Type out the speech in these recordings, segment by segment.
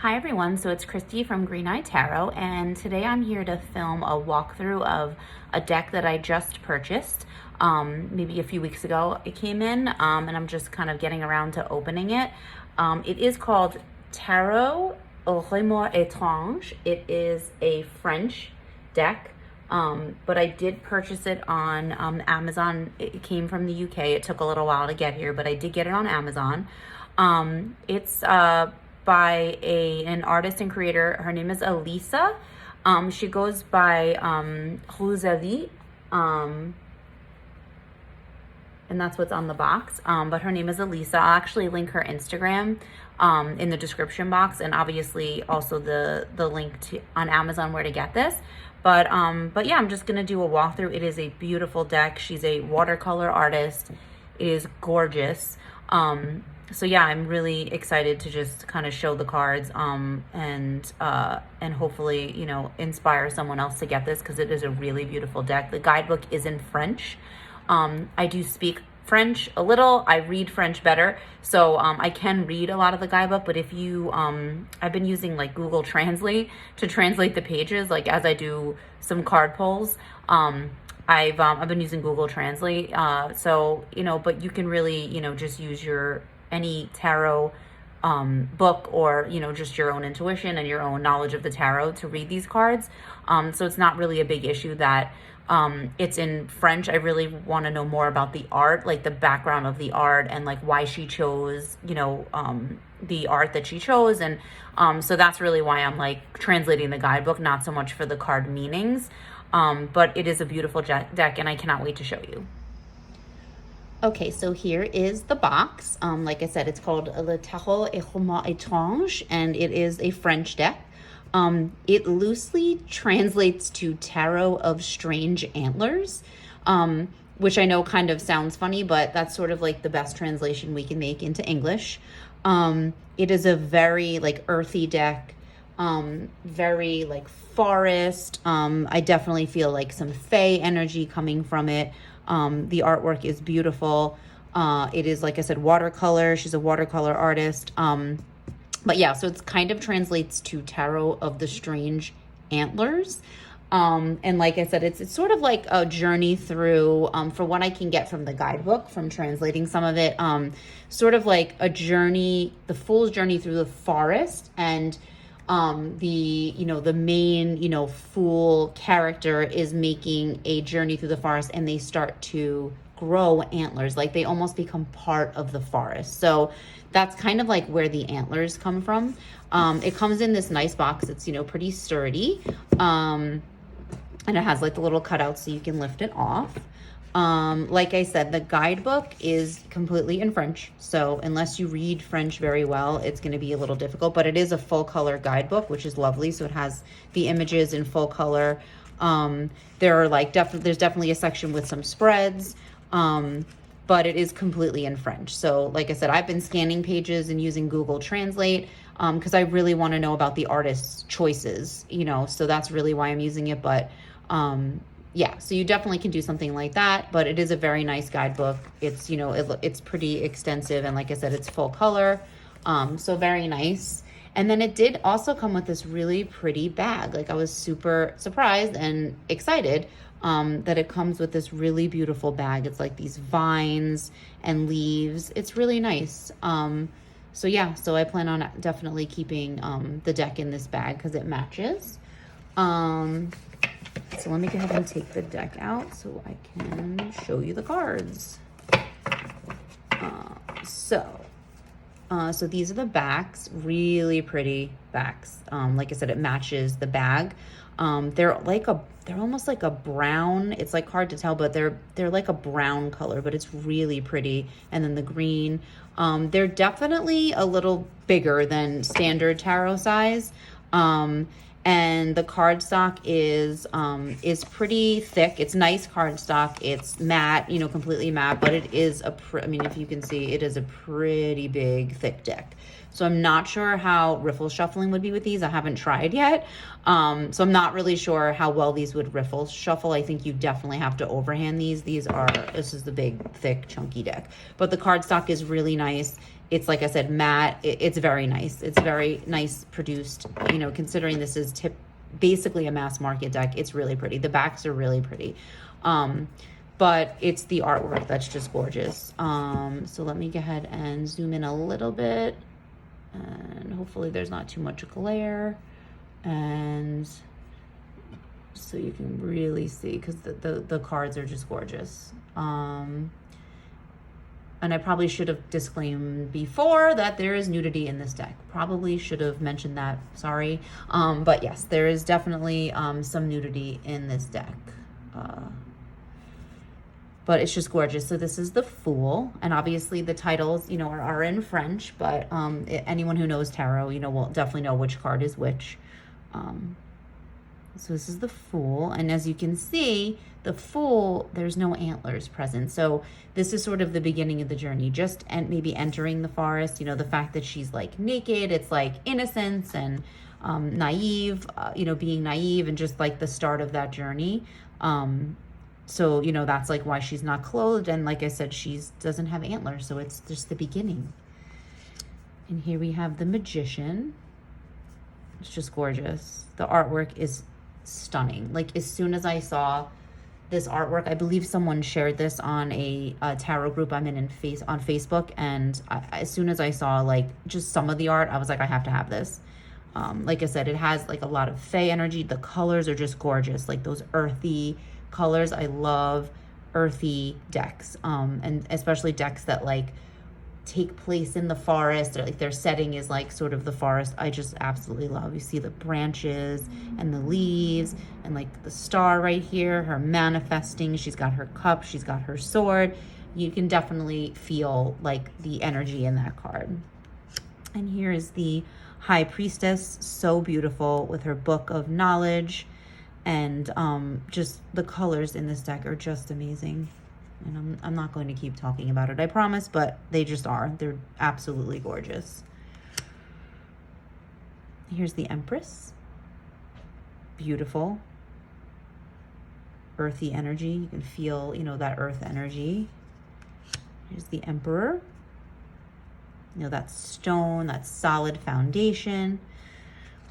Hi everyone, so it's Christy from Green Eye Tarot, and today I'm here to film a walkthrough of a deck that I just purchased maybe a few weeks ago. It came in and I'm just kind of getting around to opening it. It is called Tarot aux Ramures Etranges. It is a French deck, but I did purchase it on Amazon. It came from the UK. It took a little while to get here, but I did get it on Amazon. It's by an artist and creator. Her name is Elisa. She goes by Rosalie, and that's what's on the box. But her name is Elisa. I'll actually link her Instagram in the description box, and obviously also the link to on Amazon where to get this. But yeah, I'm just gonna do a walkthrough. It is a beautiful deck. She's a watercolor artist. It is gorgeous. So yeah, I'm really excited to just kind of show the cards and hopefully, you know, inspire someone else to get this, because it is a really beautiful deck. The guidebook is in French. I do speak French a little. I read French better, so I can read a lot of the guidebook, but if you I've been using like Google Translate to translate the pages, like as I do some card pulls. I've been using Google Translate, so you know, but you can really, you know, just use your any tarot book, or you know, just your own intuition and your own knowledge of the tarot to read these cards. So it's not really a big issue that it's in French. I really want to know more about the art, like the background of the art, and like why she chose, you know, the art that she chose. And so that's really why I'm like translating the guidebook, not so much for the card meanings. But it is a beautiful deck, and I cannot wait to show you. Okay, so here is the box. Like I said, it's called Le Tarot aux Ramures Etranges, and it is a French deck. It loosely translates to Tarot of Strange Antlers, which I know kind of sounds funny, but that's sort of like the best translation we can make into English. It is a very like earthy deck, very like forest. I definitely feel like some fae energy coming from it. The artwork is beautiful. It is, like I said, watercolor. She's a watercolor artist. But yeah, so it's kind of translates to Tarot of the Strange Antlers. And like I said, it's sort of like a journey through, for what I can get from the guidebook, from translating some of it, sort of like a journey, the fool's journey through the forest. And the main, fool character is making a journey through the forest, and they start to grow antlers, like they almost become part of the forest. So that's kind of like where the antlers come from. It comes in this nice box. It's, pretty sturdy. And it has like the little cutouts so you can lift it off. Like I said, the guidebook is completely in French. So unless you read French very well, it's going to be a little difficult, but it is a full color guidebook, which is lovely. So it has the images in full color. There are like there's definitely a section with some spreads, but it is completely in French. So like I said, I've been scanning pages and using Google Translate, because I really want to know about the artist's choices, so that's really why I'm using it. But, yeah, so you definitely can do something like that, but it is a very nice guidebook. It's, it's pretty extensive. And like I said, it's full color. So very nice. And then it did also come with this really pretty bag. Like I was super surprised and excited, that it comes with this really beautiful bag. It's like these vines and leaves. It's really nice. So yeah, so I plan on definitely keeping, the deck in this bag because it matches. So let me go ahead and take the deck out so I can show you the cards. So these are the backs, really pretty backs. Like I said, it matches the bag. They're almost like a brown. It's like hard to tell, but they're like a brown color, but it's really pretty. And then the green, they're definitely a little bigger than standard tarot size. And the cardstock is pretty thick. It's nice cardstock. It's matte, completely matte, but it is if you can see, it is a pretty big, thick deck. So I'm not sure how riffle shuffling would be with these. I haven't tried yet. So I'm not really sure how well these would riffle shuffle. I think you definitely have to overhand these. This is the big, thick, chunky deck. But the cardstock is really nice. It's, like I said, matte. It's very nice. It's very nice produced, you know, considering this is basically a mass market deck. It's really pretty. The backs are really pretty. But it's the artwork that's just gorgeous. So let me go ahead and zoom in a little bit, and hopefully there's not too much glare, and so you can really see, because the cards are just gorgeous. And I probably should have disclaimed before that there is nudity in this deck. Probably should have mentioned that, sorry. But yes, there is definitely some nudity in this deck. But it's just gorgeous. So this is the Fool, and obviously the titles, you know, are in French, but anyone who knows tarot, you know, will definitely know which card is which. So this is the Fool, and as you can see, the Fool, there's no antlers present. So this is sort of the beginning of the journey, just maybe entering the forest. You know, the fact that she's like naked, it's like innocence and naive, you know, being naive, and just like the start of that journey. So, you know, that's like why she's not clothed. And like I said, she doesn't have antlers. So it's just the beginning. And here we have the Magician. It's just gorgeous. The artwork is stunning. Like, as soon as I saw this artwork, I believe someone shared this on a tarot group I'm in on Facebook. And as soon as I saw like just some of the art, I was like, I have to have this. Like I said, it has like a lot of fae energy. The colors are just gorgeous. Like those earthy colors. I love earthy decks, and especially decks that like take place in the forest, or like their setting is like sort of the forest. I just absolutely love. You see the branches and the leaves and like the star right here, her manifesting. She's got her cup, she's got her sword. You can definitely feel like the energy in that card. And here is the High Priestess, so beautiful with her book of knowledge. And just the colors in this deck are just amazing. And I'm not going to keep talking about it, I promise, but they just are. They're absolutely gorgeous. Here's the Empress. Beautiful. Earthy energy. You can feel, you know, that earth energy. Here's the Emperor. You know, that stone, that solid foundation.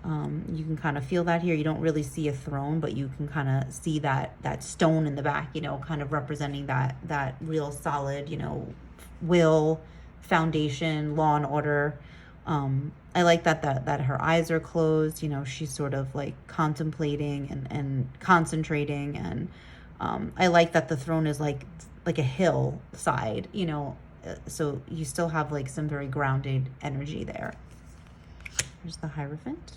You can kind of feel that here. You don't really see a throne, but you can kind of see that stone in the back, you know, kind of representing that real solid, you know, will, foundation, law and order. I like that her eyes are closed. You know, she's sort of like contemplating and concentrating. And I like that the throne is like a hillside, you know, so you still have like some very grounded energy there. Here's the Hierophant.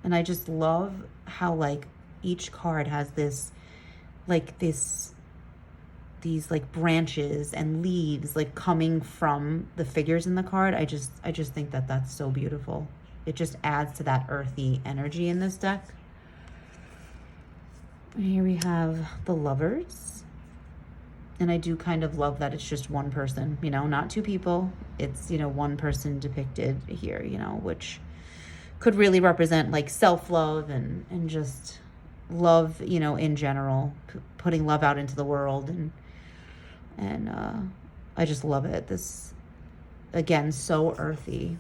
And I just love how like each card has this, like these like branches and leaves like coming from the figures in the card. I just think that that's so beautiful. It just adds to that earthy energy in this deck. And here we have the Lovers. And I do kind of love that it's just one person, you know, not two people. It's, you know, one person depicted here, you know, which could really represent like self-love and just love, you know, in general, putting love out into the world. And I just love it. This, again, so earthy.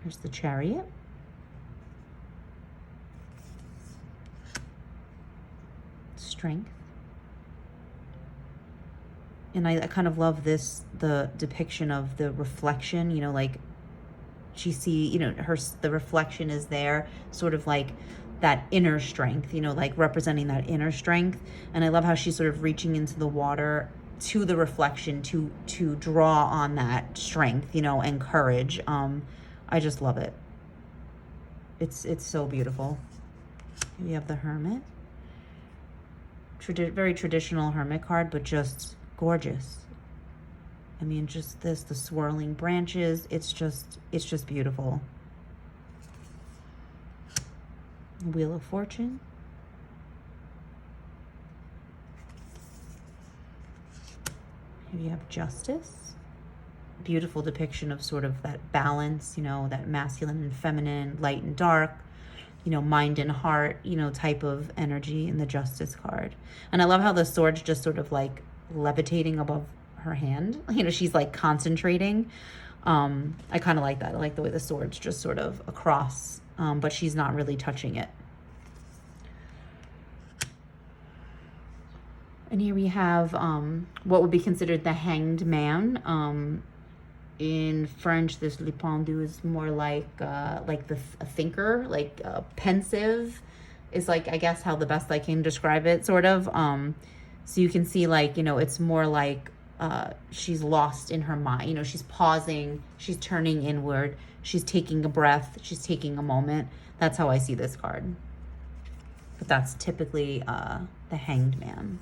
Here's the Chariot. Strength. And I kind of love this, the depiction of the reflection, you know, like she you know, the reflection is there, sort of like that inner strength, you know, like representing that inner strength. And I love how she's sort of reaching into the water to the reflection to draw on that strength, you know, and courage. I just love it. It's so beautiful. We have the Hermit. Very traditional hermit card, but just gorgeous. I mean, just the swirling branches, it's just beautiful. Wheel of Fortune. Here you have Justice. Beautiful depiction of sort of that balance, you know, that masculine and feminine, light and dark, you know, mind and heart, you know, type of energy in the Justice card. And I love how the sword's just sort of like levitating above her hand. You know, she's like concentrating. I kind of like that. I like the way the sword's just sort of across, but she's not really touching it. And here we have what would be considered the hanged man. In French, this le pendu is more like a thinker, like pensive is like, I guess, how the best I can describe it, sort of. So you can see, like, you know, it's more like she's lost in her mind. You know, she's pausing, she's turning inward, she's taking a breath, she's taking a moment. That's how I see this card. But that's typically the hanged man.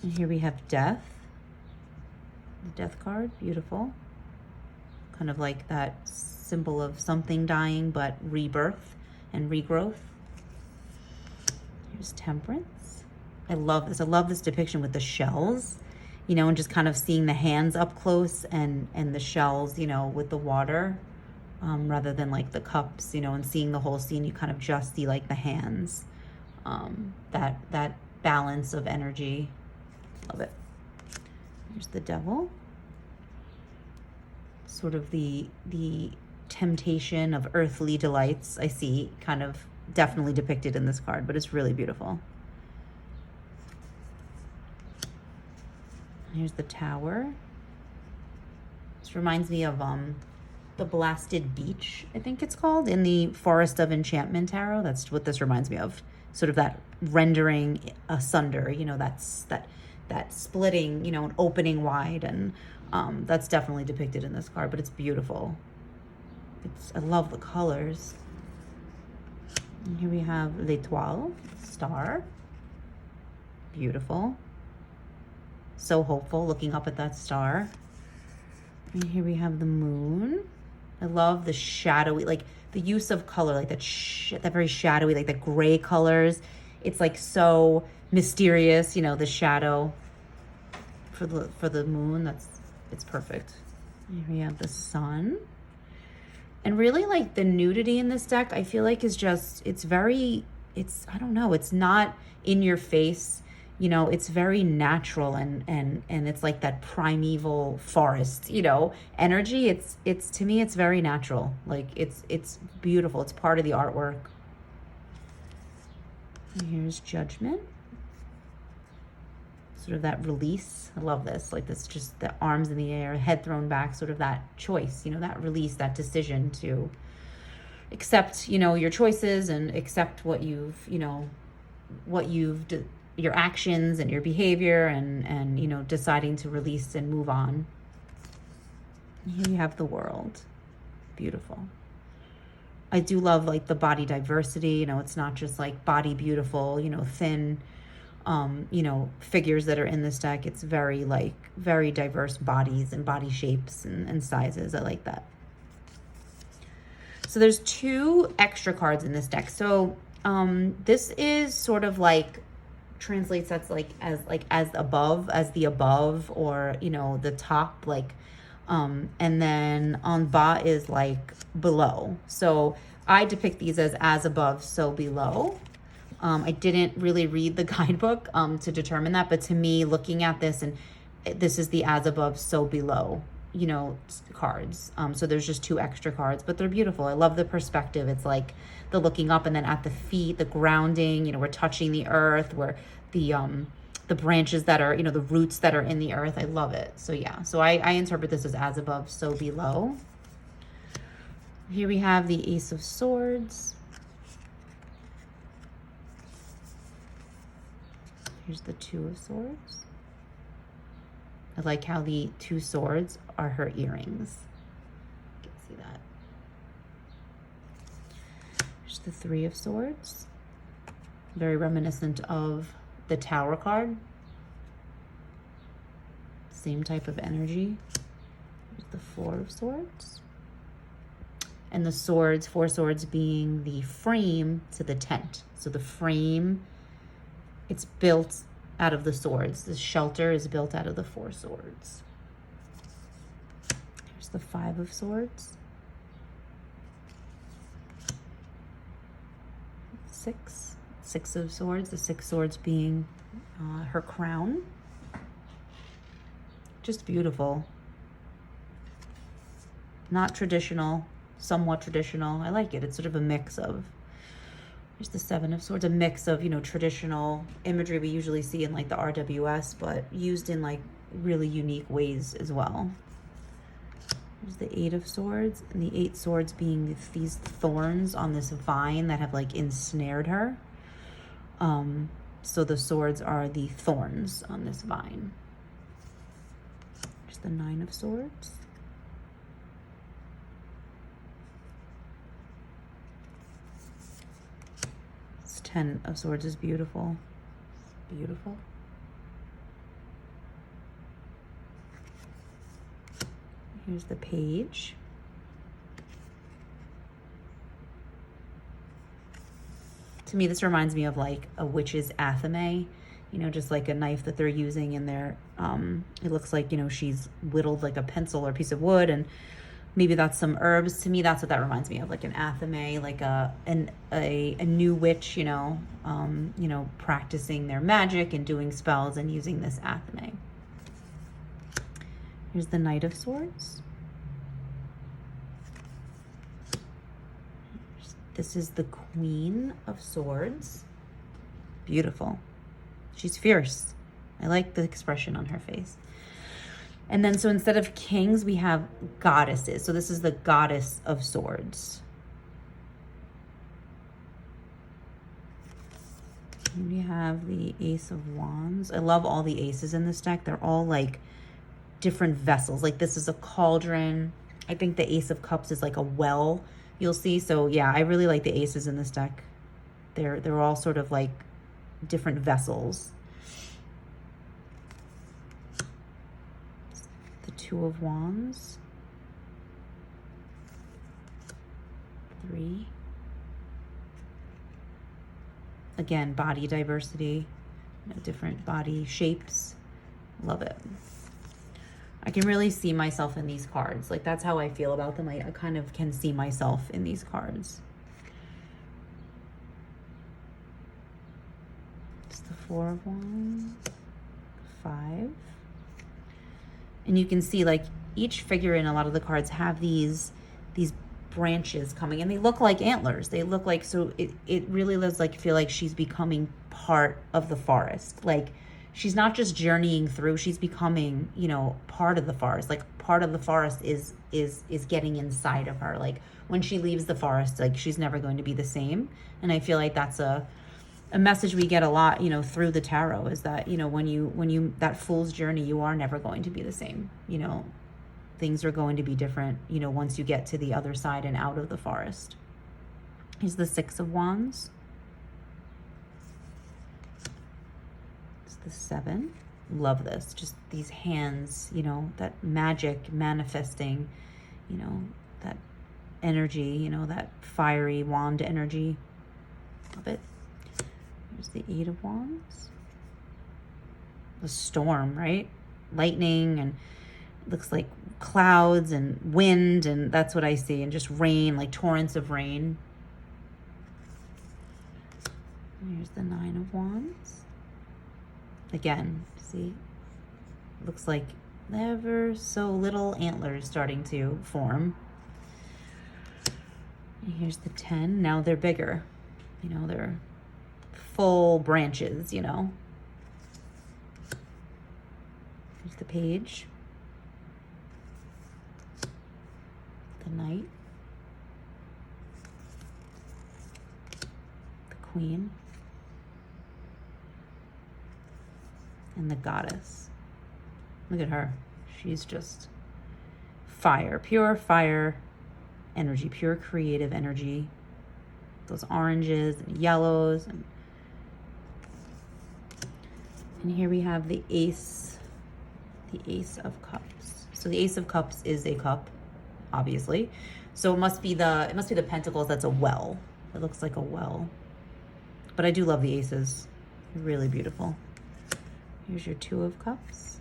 And here we have death. The death card, beautiful. Kind of like that symbol of something dying, but rebirth and regrowth. Here's temperance. I love this. I love this depiction with the shells, you know, and just kind of seeing the hands up close and the shells, you know, with the water, rather than like the cups, you know, and seeing the whole scene, you kind of just see like the hands, that balance of energy. Love it. Here's the devil. Sort of the temptation of earthly delights, I see kind of definitely depicted in this card, but it's really beautiful. Here's the tower. This reminds me of the Blasted Beach, I think it's called, in the Forest of Enchantment tarot. That's what this reminds me of. Sort of that rendering asunder, you know, that splitting, you know, and opening wide, and that's definitely depicted in this card, but it's beautiful. I love the colors. And here we have l'étoile, star. Beautiful. So hopeful, looking up at that star. And here we have the moon. I love the shadowy, like the use of color, like that very shadowy, like the gray colors. It's like so mysterious, you know, the shadow for the moon. It's perfect. Here we have the sun. And really, like, the nudity in this deck, I feel like is just, I don't know, it's not in your face, you know, it's very natural, and it's like that primeval forest, you know, energy. It's to me, it's very natural. Like, it's beautiful. It's part of the artwork. And here's Judgment. Sort of that release. I love this. Like, this, just the arms in the air, head thrown back, sort of that choice, you know, that release, that decision to accept, you know, your choices and accept what you've, you know, your actions and your behavior, and, you know, deciding to release and move on. And here you have the World. Beautiful. I do love, like, the body diversity, you know, it's not just like body beautiful, you know, thin, you know, figures that are in this deck. It's very diverse bodies and body shapes and sizes. I like that. So there's 2 extra cards in this deck. So this is sort of like, translates that's like as above, as the above, or, you know, the top, like, and then en bas is like below. So I depict these as above, so below. I didn't really read the guidebook to determine that, but to me, looking at this, and this is the as above, so below, you know, cards. So there's just 2 extra cards, but they're beautiful. I love the perspective. It's like the looking up, and then at the feet, the grounding, you know, we're touching the earth, where the branches that are, you know, the roots that are in the earth. I love it. So yeah, so I interpret this as above, so below. Here we have the Ace of Swords. Here's the 2 of Swords. I like how the 2 swords are her earrings. You can see that. Here's the 3 of Swords. Very reminiscent of the Tower card. Same type of energy. Here's the 4 of Swords. And the swords, 4 swords being the frame to the tent. So the frame, it's built out of the swords. The shelter is built out of the 4 swords. Here's the 5 of Swords. 6 of Swords. The 6 swords being her crown. Just beautiful. Not traditional, somewhat traditional. I like it. It's sort of a mix of, here's the Seven of Swords, a mix of, you know, traditional imagery we usually see in like the RWS, but used in like really unique ways as well. There's the Eight of Swords, and the Eight Swords being these thorns on this vine that have like ensnared her. So the swords are the thorns on this vine. There's the Nine of Swords. This Ten of Swords is beautiful. Beautiful. Here's the Page. To me, this reminds me of like a witch's athame, you know, just like a knife that they're using in their, it looks like, you know, she's whittled like a pencil or a piece of wood, and maybe that's some herbs. To me, that's what that reminds me of, like an athame, like a new witch, you know, practicing their magic and doing spells and using this athame. Here's the Knight of Swords. This is the Queen of Swords. Beautiful. She's fierce. I like the expression on her face. And then, so instead of kings, we have goddesses. So this is the Goddess of Swords. And we have the Ace of Wands. I love all the aces in this deck. They're all like different vessels. Like this is a cauldron. I think the Ace of Cups is like a well, you'll see. So yeah, I really like the aces in this deck. They're all sort of like different vessels. The Two of Wands. 3. Again, body diversity, you know, different body shapes. Love it. I can really see myself in these cards. Like that's how I feel about them. I kind of can see myself in these cards. It's the Four of Wands. 5. And you can see like each figure in a lot of the cards have these branches coming, and they look like antlers. They look like, so it really does like feel like she's becoming part of the forest. Like she's not just journeying through, she's becoming, you know, part of the forest. Like part of the forest is getting inside of her. Like when she leaves the forest, like she's never going to be the same. And I feel like that's a message we get a lot, you know, through the tarot, is that, you know, when you that fool's journey, you are never going to be the same. You know, things are going to be different, you know, once you get to the other side and out of the forest. Here's the Six of Wands. It's the 7. Love this. Just these hands, you know, that magic manifesting, you know, that energy, you know, that fiery wand energy. Love it. Here's the 8 of Wands. The Storm, right? Lightning, and looks like clouds and wind, and that's what I see, and just rain, like torrents of rain. Here's the 9 of Wands. Again, see, looks like ever so little antlers starting to form. And here's the 10. Now they're bigger, you know, they're full branches, you know. Here's the Page. The Knight. The Queen. And the Goddess. Look at her. She's just fire, pure fire energy, pure creative energy. Those oranges and yellows. And here we have the Ace of Cups. So the Ace of Cups is a cup, obviously. So it must be the Pentacles. That's a well. It looks like a well. But I do love the aces. They're really beautiful. Here's your Two of Cups.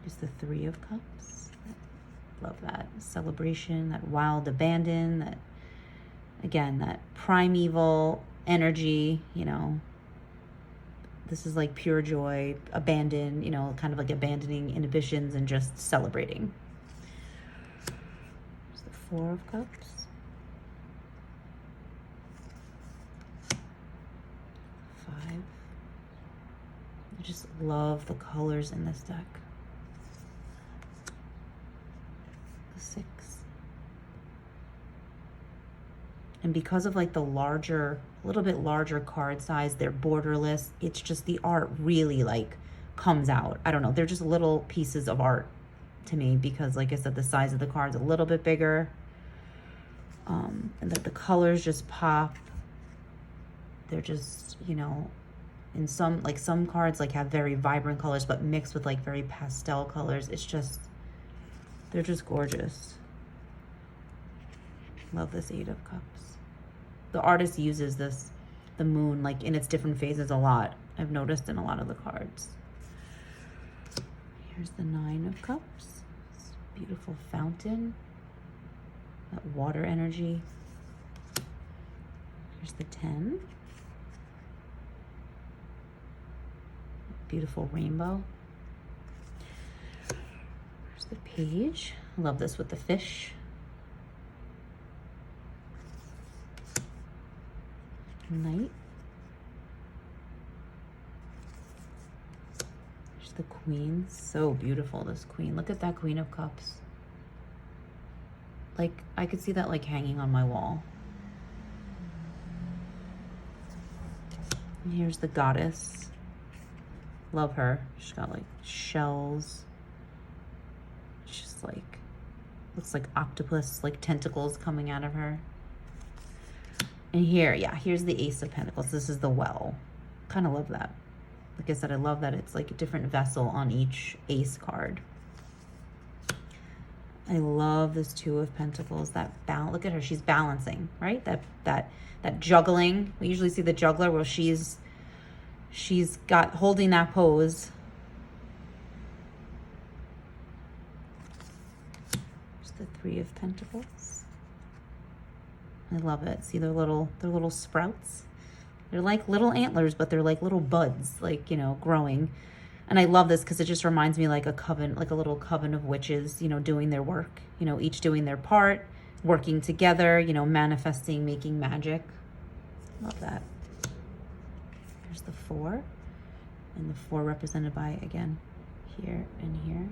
Here's the Three of Cups. Love that celebration, that wild abandon, that, again, that primeval energy, you know, This is like pure joy, abandon, you know, kind of like abandoning inhibitions and just celebrating. There's the Four of Cups. Five. I just love the colors in this deck. The Six. And because of like the larger, a little bit larger card size, they're borderless. It's just the art really like comes out. I don't know. They're just little pieces of art to me because like I said, the size of the card's a little bit bigger. And that the colors just pop. They're just, you know, in some, like some cards like have very vibrant colors, but mixed with like very pastel colors. It's just, they're just gorgeous. Love this Eight of Cups. The artist uses this, the moon, like in its different phases a lot. I've noticed in a lot of the cards. Here's the Nine of Cups. This beautiful fountain. That water energy. Here's the 10. Beautiful rainbow. Here's the Page. I love this with the fish. Knight. There's the Queen. So beautiful, this Queen. Look at that Queen of Cups. Like, I could see that like hanging on my wall. And here's the Goddess. Love her. She's got like shells. She's like, looks like octopus, like tentacles coming out of her. And here, yeah, here's the Ace of Pentacles. This is the well. Kind of love that. Like I said, I love that it's like a different vessel on each Ace card. I love this Two of Pentacles. That balance. Look at her. She's balancing, right? That juggling. We usually see the juggler where she's got holding that pose. There's the Three of Pentacles. I love it. See, they're little sprouts. They're like little antlers, but they're like little buds, like, you know, growing. And I love this because it just reminds me like a coven, like a little coven of witches, you know, doing their work, you know, each doing their part, working together, you know, manifesting, making magic. Love that. There's the Four, and the Four represented by, again, here and here.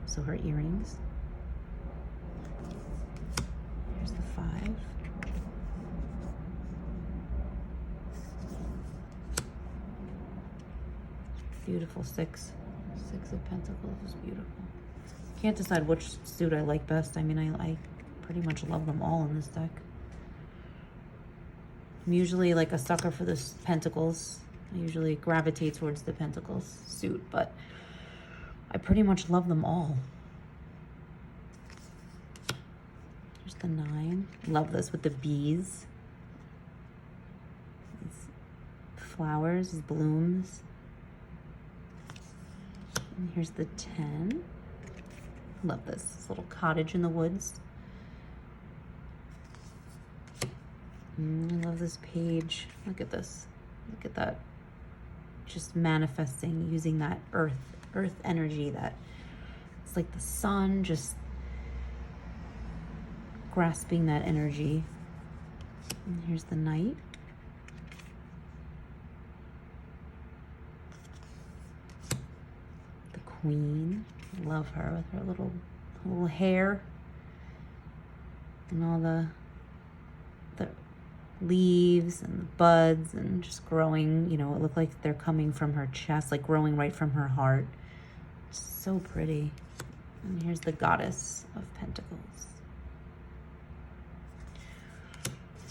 So her earrings. Here's the Five. Beautiful Six. Six of Pentacles is beautiful. Can't decide which suit I like best. I mean, I pretty much love them all in this deck. I'm usually like a sucker for the Pentacles. I usually gravitate towards the Pentacles suit, but I pretty much love them all. There's the Nine. Love this with the bees. It's flowers, blooms. And here's the 10. Love this little cottage in the woods. I love this Page. Look at this. Look at that. Just manifesting, using that earth energy, that it's like the sun, just grasping that energy. And here's the Knight. The Queen. Love her with her little hair and all the leaves and the buds and just growing, you know, it looked like they're coming from her chest, like growing right from her heart. So pretty. And here's the Goddess of Pentacles.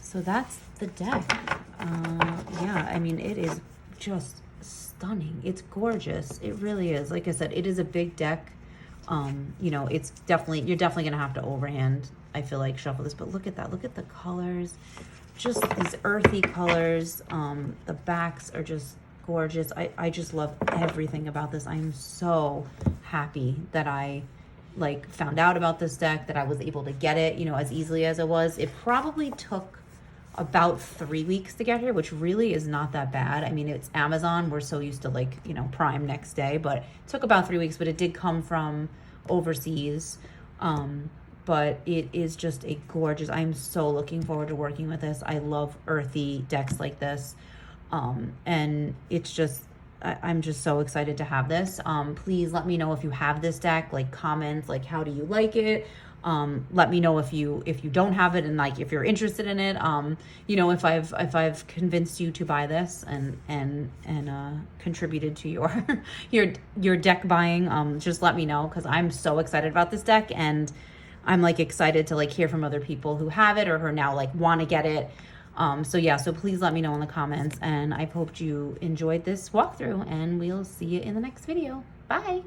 So that's the deck. Yeah, I mean, it is just stunning. It's gorgeous. It really is. Like I said, it is a big deck. You know, it's definitely, you're definitely gonna have to overhand, I feel like, shuffle this, but look at that. Look at the colors. Just these earthy colors. The backs are just gorgeous. I just love everything about this. I'm so happy that I like found out about this deck, that I was able to get it, you know, as easily as it was. It probably took about 3 weeks to get here, which really is not that bad. I mean, it's Amazon. We're so used to like, you know, Prime next day, but it took about 3 weeks, but it did come from overseas. But it is just a gorgeous, I'm so looking forward to working with this. I love earthy decks like this. And it's just, I'm just so excited to have this. Please let me know if you have this deck, like comments, like how do you like it? Let me know if you don't have it and like if you're interested in it. You know, if I've convinced you to buy this and contributed to your your deck buying, just let me know, because I'm so excited about this deck, and I'm like excited to like hear from other people who have it or who now like want to get it. So yeah, so please let me know in the comments, and I hope you enjoyed this walkthrough, and we'll see you in the next video. Bye.